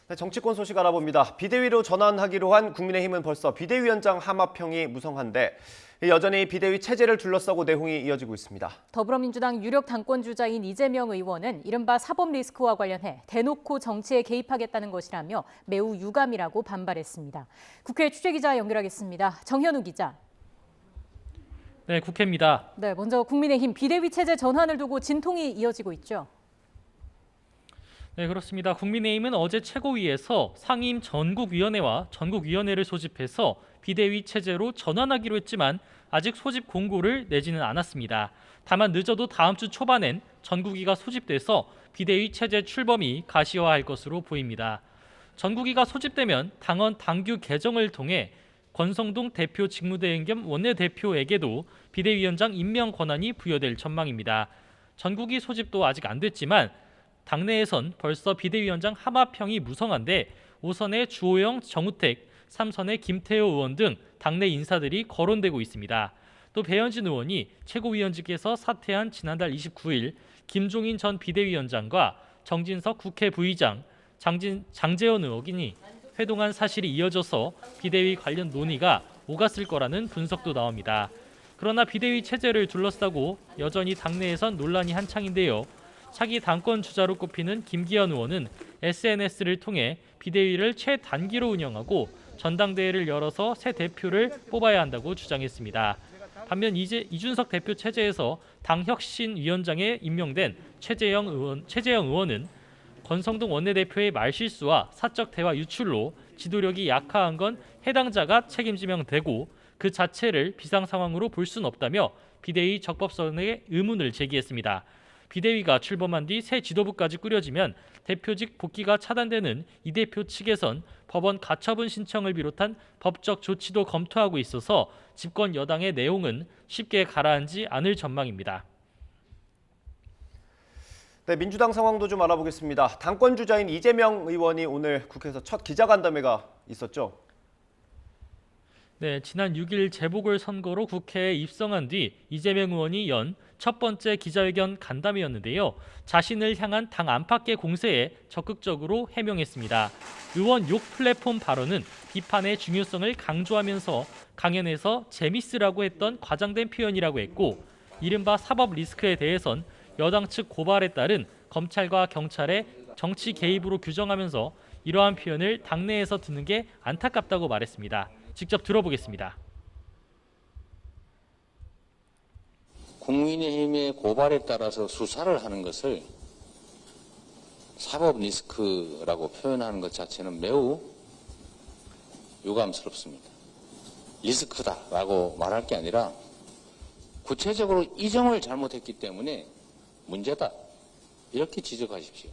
네, 정치권 소식 알아봅니다. 비대위로 전환하기로 한 국민의힘은 벌써 비대위원장 하마평이 무성한데 여전히 비대위 체제를 둘러싸고 내홍이 이어지고 있습니다. 더불어민주당 유력 당권주자인 이재명 의원은 이른바 사법 리스크와 관련해 대놓고 정치에 개입하겠다는 것이라며 매우 유감이라고 반발했습니다. 국회 취재기자 연결하겠습니다. 정현우 기자. 네, 국회입니다. 네, 먼저 국민의힘 비대위 체제 전환을 두고 진통이 이어지고 있죠. 네, 그렇습니다. 국민의힘은 어제 최고위에서 상임 전국위원회와 전국위원회를 소집해서 비대위 체제로 전환하기로 했지만 아직 소집 공고를 내지는 않았습니다. 다만 늦어도 다음 주 초반엔 전국위가 소집돼서 비대위 체제 출범이 가시화할 것으로 보입니다. 전국위가 소집되면 당원 당규 개정을 통해 권성동 대표 직무대행 겸 원내대표에게도 비대위원장 임명 권한이 부여될 전망입니다. 전국위 소집도 아직 안 됐지만 당내에선 벌써 비대위원장 하마평이 무성한데 5선의 주호영, 정우택, 3선의 김태호 의원 등 당내 인사들이 거론되고 있습니다. 또 배현진 의원이 최고위원직에서 사퇴한 지난달 29일 김종인 전 비대위원장과 정진석 국회 부의장, 장제원 의원이 회동한 사실이 이어져서 비대위 관련 논의가 오갔을 거라는 분석도 나옵니다. 그러나 비대위 체제를 둘러싸고 여전히 당내에선 논란이 한창인데요. 차기 당권 주자로 꼽히는 김기현 의원은 SNS를 통해 비대위를 최단기로 운영하고 전당대회를 열어서 새 대표를 뽑아야 한다고 주장했습니다. 반면 이준석 대표 체제에서 당혁신위원장에 임명된 최재형 의원은 권성동 원내대표의 말실수와 사적 대화 유출로 지도력이 약화한 건 해당자가 책임지면 되고 그 자체를 비상 상황으로 볼 수는 없다며 비대위 적법성에 의문을 제기했습니다. 비대위가 출범한 뒤 새 지도부까지 꾸려지면 대표직 복귀가 차단되는 이 대표 측에선 법원 가처분 신청을 비롯한 법적 조치도 검토하고 있어서 집권 여당의 내용은 쉽게 가라앉지 않을 전망입니다. 네, 민주당 상황도 좀 알아보겠습니다. 당권 주자인 이재명 의원이 오늘 국회에서 첫 기자간담회가 있었죠. 네, 지난 6일 재보궐선거로 국회에 입성한 뒤 이재명 의원이 연 첫 번째 기자회견 간담회였는데요. 자신을 향한 당 안팎의 공세에 적극적으로 해명했습니다. 의원 욕 플랫폼 발언은 비판의 중요성을 강조하면서 강연에서 재미쓰라고 했던 과장된 표현이라고 했고 이른바 사법 리스크에 대해선 여당 측 고발에 따른 검찰과 경찰의 정치 개입으로 규정하면서 이러한 표현을 당내에서 듣는 게 안타깝다고 말했습니다. 직접 들어보겠습니다. 국민의힘의 고발에 따라서 수사를 하는 것을 사법 리스크라고 표현하는 것 자체는 매우 유감스럽습니다. 리스크다라고 말할 게 아니라 구체적으로 이정을 잘못했기 때문에 문제다. 이렇게 지적하십시오.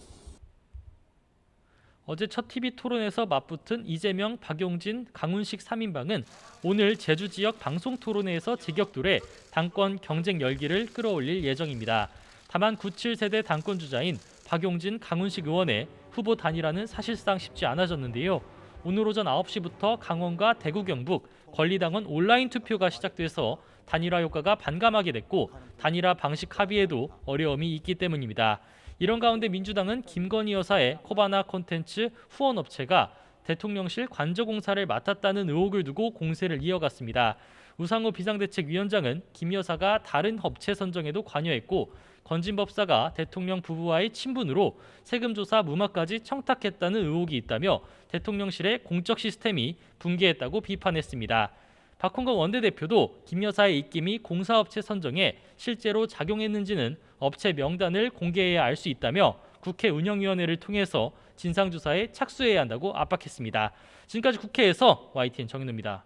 어제 첫 TV 토론에서 맞붙은 이재명, 박용진, 강훈식 3인방은 오늘 제주 지역 방송 토론회에서 제격돌해 당권 경쟁 열기를 끌어올릴 예정입니다. 다만 97세대 당권 주자인 박용진, 강훈식 의원의 후보 단일화는 사실상 쉽지 않아졌는데요. 오늘 오전 9시부터 강원과 대구 경북 권리당원 온라인 투표가 시작돼서 단일화 효과가 반감하게 됐고 단일화 방식 합의에도 어려움이 있기 때문입니다. 이런 가운데 민주당은 김건희 여사의 코바나 콘텐츠 후원업체가 대통령실 관저공사를 맡았다는 의혹을 두고 공세를 이어갔습니다. 우상호 비상대책위원장은 김 여사가 다른 업체 선정에도 관여했고 건진법사가 대통령 부부와의 친분으로 세금조사 무마까지 청탁했다는 의혹이 있다며 대통령실의 공적 시스템이 붕괴했다고 비판했습니다. 박홍근 원내대표도 김 여사의 입김이 공사업체 선정에 실제로 작용했는지는 업체 명단을 공개해야 알 수 있다며 국회 운영위원회를 통해서 진상조사에 착수해야 한다고 압박했습니다. 지금까지 국회에서 YTN 정인우입니다.